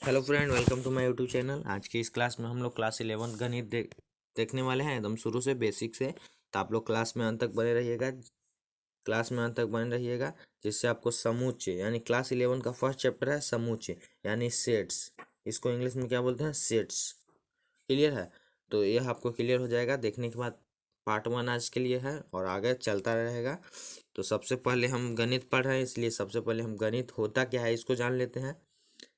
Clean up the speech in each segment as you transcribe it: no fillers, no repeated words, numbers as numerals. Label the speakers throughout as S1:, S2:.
S1: Hello friend, welcome to my YouTube channel. आज की इस क्लास में हम लोग क्लास 11 गणित देखने वाले हैं, एकदम शुरू से बेसिक से। तो आप लोग क्लास में अंत तक बने रहिएगा, जिससे आपको समूचे यानी क्लास 11 का फर्स्ट चैप्टर है समूचे यानी सेट्स। इसको इंग्लिश में क्या बोलते हैं? सेट्स। क्लियर है? तो यह आपको क्लियर हो जाएगा देखने के बाद। पार्ट 1 आज के लिए है और आगे चलता रहेगा। तो सबसे पहले हम गणित पढ़ रहे हैं, इसलिए सबसे पहले हम गणित होता क्या है इसको जान लेते हैं।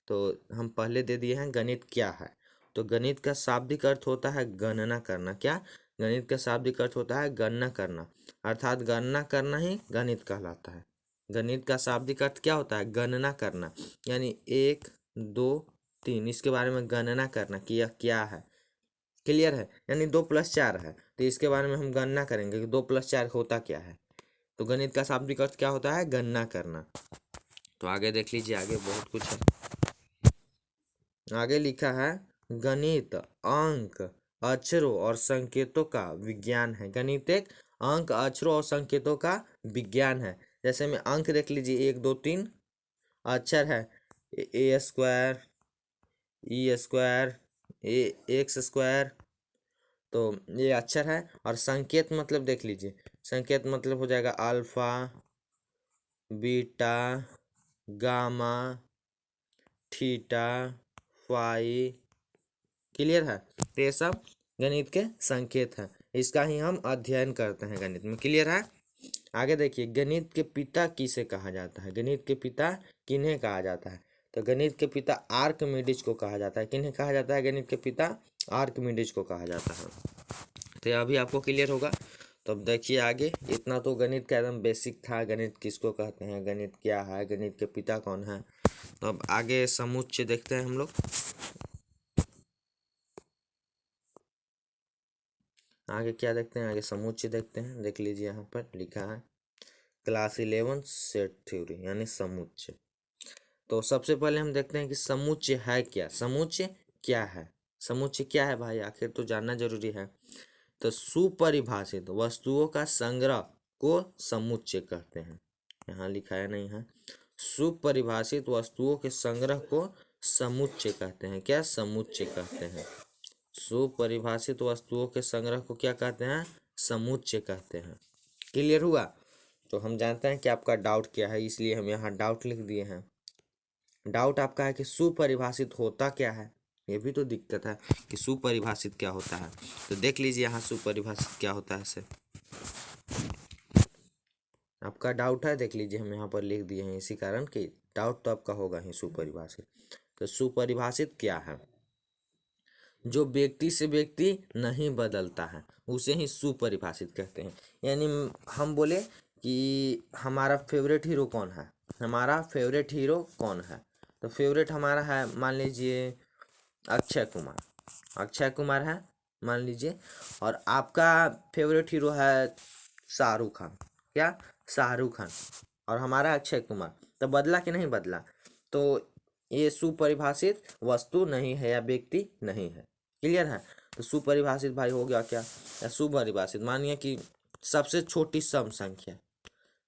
S1: तो हम पहले दे दिए हैं गणित क्या है। तो गणित का शाब्दिक अर्थ होता है गणना करना। क्या? गणित का शाब्दिक अर्थ होता है गणना करना, अर्थात गणना करना ही गणित कहलाता है। गणित का शाब्दिक अर्थ क्या होता है? गणना करना, यानी 1 2 3 इसके बारे में गणना करना कि यह क्या है। क्लियर है? यानी 2 + 4 है, तो इसके बारे में हम गणना करेंगे कि 2 + 4 होता क्या है। तो गणित का शाब्दिक अर्थ क्या होता है? गणना करना। तो आगे देख लीजिए, आगे बहुत कुछ है। आगे लिखा है गणित अंक अक्षरों और संकेतों का विज्ञान है। गणित एक अंक अक्षरों और संकेतों का विज्ञान है। जैसे में अंक देख लीजिए 1 2 3, अक्षर है A² E² X²। तो ये अक्षर है। और संकेत मतलब देख लीजिए, संकेत मतलब हो जाएगा alpha beta gamma theta phi. Clear है? तो ये सब गणित के संकेत हैं, इसका ही हम अध्ययन करते हैं गणित में। क्लियर है? आगे देखिए, गणित के पिता किसे कहा जाता है? गणित के पिता किन्हें कहा जाता है? तो गणित के पिता आर्किमिडीज को कहा जाता है। किन्हें कहा जाता है? गणित के पिता आर्किमिडीज को कहा जाता है। तो अभी आपको क्लियर होगा। तो अब देखिए आगे, इतना तो गणित का एकदम बेसिक था। गणित किसको कहते हैं, गणित क्या है, गणित के पिता कौन है। तो अब आगे समुच्चय देखते हैं हम लोग। आगे क्या देखते हैं? आगे समुच्चय देखते हैं। देख लीजिए, यहाँ पर लिखा है क्लास 11 सेट थ्योरी यानी समुच्चय। तो सबसे पहले हम देखते हैं कि समुच्चय है क्या। समुच्चय क्या है? समुच्चय क्या है भाई, आखिर तो जानना जरूरी है। तो सुपरिभाषित वस्तुओं का संग्रह को समुच्चय कहते हैं। यहाँ लिखाया नहीं है। सुपरिभाषित वस्तुओं के संग्रह को समुच्चय कहते हैं। क्या? समुच्चय कहते हैं। सुपरिभाषित वस्तुओं के संग्रह को क्या कहते हैं? समुच्चय कहते हैं। क्लियर हुआ? तो हम जानते हैं कि आपका डाउट क्या है, इसलिए हम यहाँ डाउट लिख दिए हैं। डाउट आपका है कि सुपरिभाषित होता क्या है। ये भी तो दिक्कत है कि सुपरिभाषित क्या होता है। तो देख लीजिए यहाँ सुपरिभाषित क्या होता है से आपका डाउट है। देख लीजिए, हम यहाँ पर लिख दिए हैं, इसी कारण कि डाउट तो आपका होगा ही सुपरिभाषित। तो सुपरिभाषित क्या है? जो व्यक्ति से व्यक्ति नहीं बदलता है उसे ही सुपरिभाषित कहते हैं। यानी हम बोले कि हमारा फेवरेट हीरो कौन है, हमारा फेवरेट हीरो कौन है। तो फेवरेट हमारा है, मान लीजिए अक्षय कुमार। अक्षय कुमार है मान लीजिए, और आपका फेवरेट हीरो है शाहरुख खान। क्या? शाहरुख खान। और हमारा अक्षय कुमार। तो बदला कि नहीं बदला? तो ये सुपरिभाषित वस्तु नहीं है या व्यक्ति नहीं है। क्लियर है? तो सुपरिभाषित भाई हो गया क्या, या सुपरिभाषित मानिए कि सबसे छोटी सम संख्या,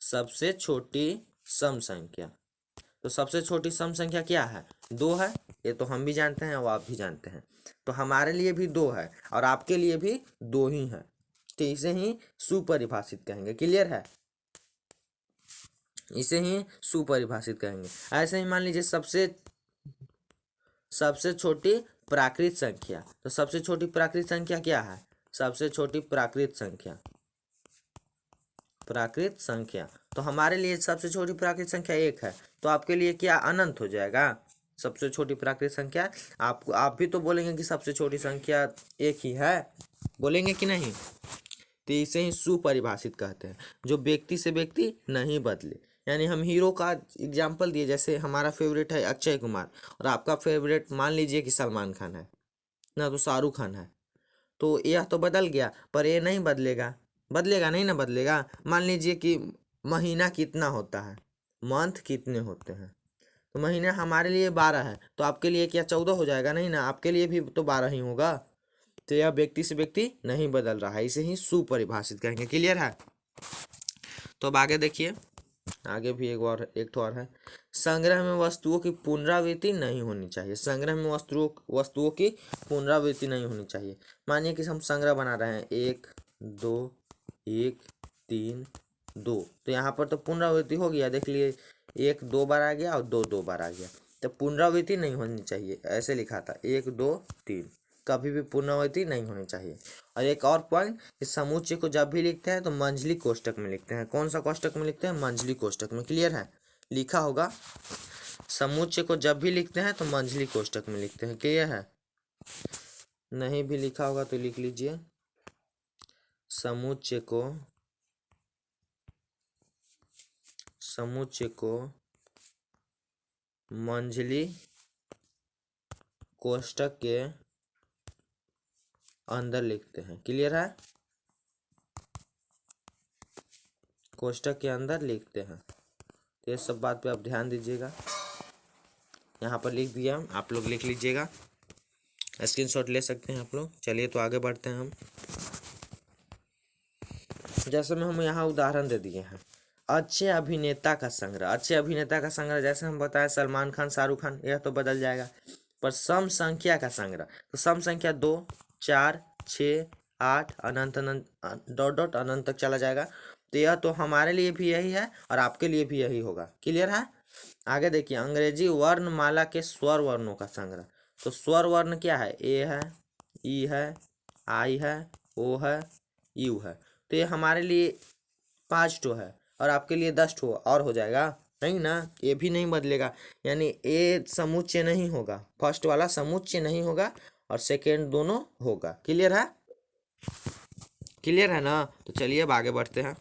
S1: सबसे छोटी सम संख्या। तो सबसे छोटी सम संख्या क्या है? 2 है। ये तो हम भी जानते हैं और आप भी जानते हैं। तो हमारे लिए भी 2 है और आपके लिए भी 2 ही है। तो इसे ही सुपरिभाषित कहेंगे। क्लियर है? इसे ही सुपरिभाषित कहेंगे। ऐसे ही मान लीजिए सबसे छोटी प्राकृत संख्या। तो सबसे छोटी प्राकृत संख्या क्या है? सबसे छोटी प्राकृत संख्या, प्राकृत संख्या। तो हमारे लिए सबसे छोटी प्राकृत संख्या 1 है। तो आपके लिए क्या अनंत हो जाएगा? सबसे छोटी प्राकृत संख्या। आप भी तो बोलेंगे कि सबसे छोटी संख्या 1 ही है, बोलेंगे कि नहीं? तो इसे ही सुपरिभाषित कहते हैं, जो व्यक्ति से व्यक्ति नहीं बदले। यानी हम हीरो का एग्जाम्पल दिए, जैसे हमारा फेवरेट है अक्षय कुमार और आपका फेवरेट मान लीजिए कि सलमान खान है ना, तो शाहरुख खान है। तो यह तो बदल गया, पर ये नहीं बदलेगा। बदलेगा नहीं ना? बदलेगा। मान लीजिए कि महीना कितना होता है, मंथ कितने होते हैं। तो महीना हमारे लिए 12 है, तो आपके लिए क्या 14 हो जाएगा? नहीं ना, आपके लिए भी तो 12 ही होगा। तो यह व्यक्ति से व्यक्ति नहीं बदल रहा है, इसे ही सुपरिभाषित कहेंगे। क्लियर है? तो अब आगे देखिए, आगे भी एक ठो और है, संग्रह में वस्तुओं की पुनरावृत्ति नहीं होनी चाहिए। संग्रह में वस्तुओं की पुनरावृत्ति नहीं होनी चाहिए। मानिए कि हम संग्रह बना रहे हैं 1 2 1 3 2, तो यहाँ पर तो पुनरावृत्ति हो गया, देख लिए 1 2 बार आ गया और 2 2 बार आ गया, तो पुनरावृत्ति नहीं होनी चाहिए। ऐसे लिखा था 1 2 3, कभी भी पुनरावृत्ति नहीं होनी चाहिए। और एक और पॉइंट, इस समुच्चय को जब भी लिखते हैं तो मंझली कोष्टक में लिखते हैं। कौन सा कोष्टक में लिखते हैं? मंझली कोष्टक में। क्लियर है? लिखा होगा, समुच्चय को जब भी लिखते हैं तो मंझली कोष्टक में लिखते हैं। क्लियर है? नहीं भी लिखा होगा तो लिख लीजिए, समुच्चय को मंझली कोष्टक के अंदर लिखते हैं। क्लियर है? कोष्टक के अंदर लिखते हैं। तो ये सब बात पे आप ध्यान दीजिएगा। यहाँ पर लिख दिया, आप लोग लिख लीजिएगा, स्क्रीनशॉट ले सकते हैं आप लोग। चलिए तो आगे बढ़ते हैं हम। जैसे में हम यहाँ उदाहरण दे दिए हैं, अच्छे अभिनेता का संग्रह। अच्छे अभिनेता का संग्रह जैसे हम बताएं सलमान खान, शाहरुख खान, यह तो बदल जाएगा। पर सम संख्या का संग्रह, तो सम संख्या 2 4 6 8 अनंत अनंत डॉट डॉट अनंत तक चला जाएगा। तो यह तो हमारे लिए भी यही है और आपके लिए भी यही होगा। क्लियर है? आगे देखिए, अंग्रेजी वर्णमाला के स्वर वर्णों का संग्रह। तो स्वर वर्ण क्या है? ए है, ई है, आई है, ओ है, यू है। तो ये हमारे लिए 5 ठो है और आपके लिए 10 ठो और हो जाएगा, नहीं ना? ये भी नहीं बदलेगा, यानी ए समुच्चय नहीं होगा, फर्स्ट वाला समुच्चय नहीं होगा और सेकेंड दोनों होगा। क्लियर है? क्लियर है ना? तो चलिए अब आगे बढ़ते हैं।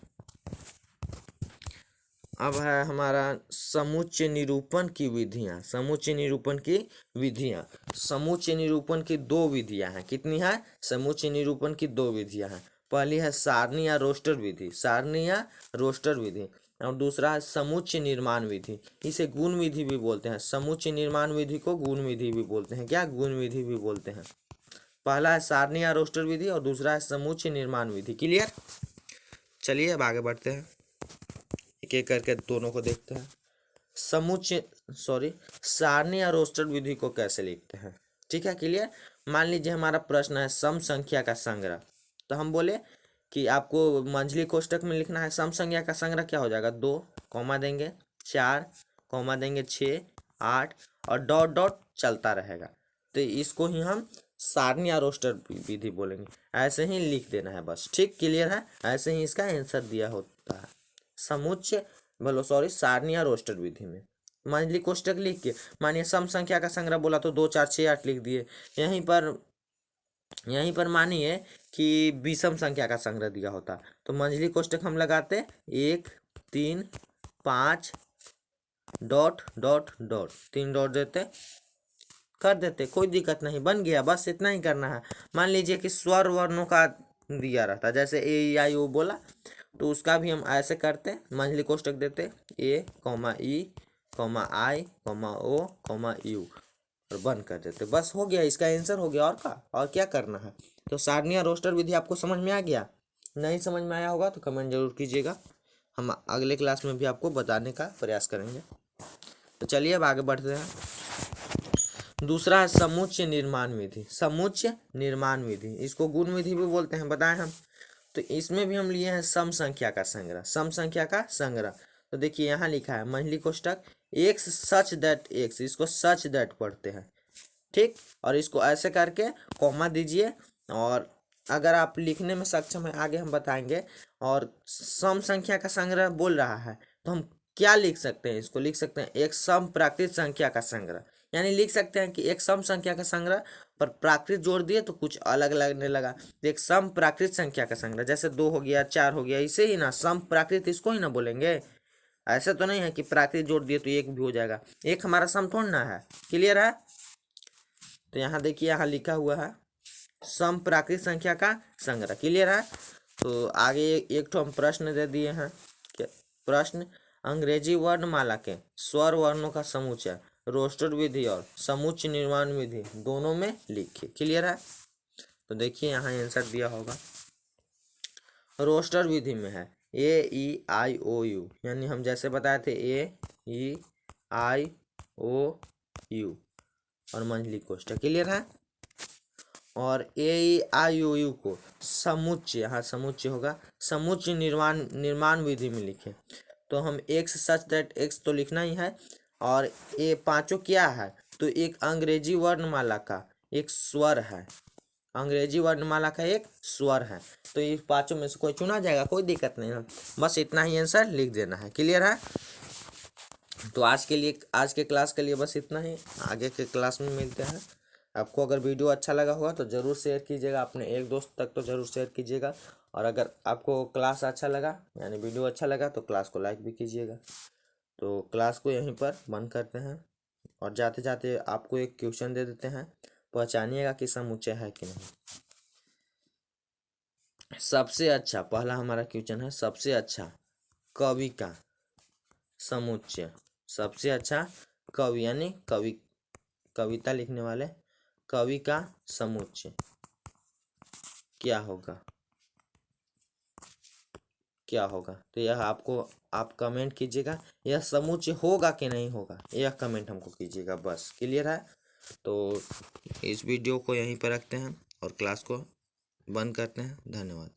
S1: अब है हमारा समुच्चय निरूपण की विधियां। समुच्चय निरूपण की विधियां, समुच्चय निरूपण की 2 विधियां हैं। कितनी है? समुच्चय निरूपण की 2 विधियां हैं। पहली है सारणी या रोस्टर विधि, सारणी या रोस्टर विधि, और दूसरा है समुच्चय निर्माण विधि। इसे गुण विधि भी बोलते हैं। समुच्चय निर्माण विधि को गुण विधि भी बोलते हैं। क्या? गुण विधि भी बोलते हैं। पहला है सारणी या रोस्टर विधि और दूसरा है समुच्चय निर्माण विधि। क्लियर? चलिए अब आगे बढ़ते हैं, एक एक करके दोनों को देखते हैं। सारणी या रोस्टर विधि को कैसे लिखते हैं? ठीक है, क्लियर? मान लीजिए हमारा प्रश्न है सम संख्या का संग्रह, तो हम बोले कि आपको मंझली कोष्टक में लिखना है। सम संख्या का संग्रह क्या हो जाएगा? 2 कॉमा देंगे, 4 कॉमा देंगे, 6 8 और डॉट डॉट चलता रहेगा। तो इसको ही हम सारणी या रोस्टर विधि बोलेंगे। ऐसे ही लिख देना है बस। ठीक, क्लियर है? ऐसे ही इसका आंसर दिया होता है समुच्चय सारणी या रोस्टर विधि में। मंझली कोष्टक लिख के, मानिए सम संख्या का संग्रह बोला तो 2 4 6 8 लिख दिए। यहीं पर मानिए कि विषम संख्या का संग्रह दिया होता तो मंझली कोष्टक हम लगाते 1 3 5 डॉट डॉट डॉट, 3 डॉट देते, कर देते, कोई दिक्कत नहीं, बन गया। बस इतना ही करना है। मान लीजिए कि स्वर वर्णों का दिया रहता, जैसे ए ई आई ओ बोला, तो उसका भी हम ऐसे करते, मंझली कोष्टक देते A comma E comma I comma O comma U और बंद कर देते। बस हो गया, इसका आंसर हो गया। और क्या करना है? तो सारणी या रोस्टर विधि आपको समझ में आ गया? नहीं समझ में आया होगा तो कमेंट जरूर कीजिएगा, हम अगले क्लास में भी आपको बताने का प्रयास करेंगे। तो चलिए अब आगे बढ़ते हैं। दूसरा है समुच्चय निर्माण विधि। समुच्चय निर्माण विधि, इसको गुण विधि भी बोलते हैं, बताएं हम। तो इसमें भी हम लिए हैं सम संख्या का संग्रह। सम संख्या का संग्रह, तो देखिए यहाँ लिखा है मंझली कोष्टक एक्स सच दैट एक्स, इसको सच दैट पढ़ते हैं। ठीक, और इसको ऐसे करके कॉमा दीजिए, और अगर आप लिखने में सक्षम है आगे हम बताएंगे। और सम संख्या का संग्रह बोल रहा है तो हम क्या लिख सकते हैं? इसको लिख सकते हैं एक सम प्राकृत संख्या का संग्रह, यानी लिख सकते हैं कि एक सम संख्या का संग्रह पर प्राकृत जोड़ दिए तो कुछ अलग लगने लगा। तो एक सम प्राकृत संख्या का संग्रह, जैसे 2 हो गया 4 हो गया, इसे ही ना सम प्राकृत इसको ही ना बोलेंगे। ऐसा तो नहीं है कि प्राकृत जोड़ दिए तो 1 भी हो जाएगा, एक हमारा सम थोड़ा ना है। क्लियर है? तो यहाँ देखिए, यहाँ लिखा हुआ है सम प्राकृत संख्या का संग्रह। क्लियर है? तो आगे एक ठो हम प्रश्न दे दिए हैं। प्रश्न, अंग्रेजी वर्णमाला के स्वर वर्णों का समुच्चय रोस्टर विधि और समुच्चय निर्माण विधि दोनों में लिखिए। क्लियर है? तो देखिए यहाँ आंसर दिया होगा। रोस्टर विधि में है AEIOU, यानी हम जैसे बताए थे AEIOU और मंझली कोष्ठक। क्लियर है। और AEIOU को समुच्चय, यहाँ समुच्चय होगा, समुच्चय निर्माण विधि में लिखे तो हम एक्स सच दैट एक्स तो लिखना ही है। और ये पांचों क्या है, तो एक अंग्रेजी वर्णमाला का एक स्वर है, अंग्रेजी वर्णमाला का एक स्वर है। तो ये पांचों में से कोई चुना जाएगा, कोई दिक्कत नहीं है, बस इतना ही आंसर लिख देना है। क्लियर है। तो आज के क्लास के लिए बस इतना ही, आगे के क्लास में मिलते हैं। आपको अगर वीडियो अच्छा लगा होगा तो ज़रूर शेयर कीजिएगा, अपने एक दोस्त तक तो ज़रूर शेयर कीजिएगा। और अगर आपको क्लास अच्छा लगा यानी वीडियो अच्छा लगा तो क्लास को लाइक भी कीजिएगा। तो क्लास को यहीं पर बंद करते हैं और जाते जाते आपको एक क्वेश्चन दे देते हैं, पहचानिएगा कि समुच्चय है कि नहीं। सबसे अच्छा, पहला हमारा क्वेश्चन है, सबसे अच्छा कवि का समुच्चय, सबसे अच्छा कवि यानी कविता लिखने वाले कवि का समुच्चय क्या होगा, क्या होगा। तो यह आप कमेंट कीजिएगा, यह समुच्चय होगा कि नहीं होगा, यह कमेंट हमको कीजिएगा बस। क्लियर है। तो इस वीडियो को यहीं पर रखते हैं और क्लास को बंद करते हैं। धन्यवाद।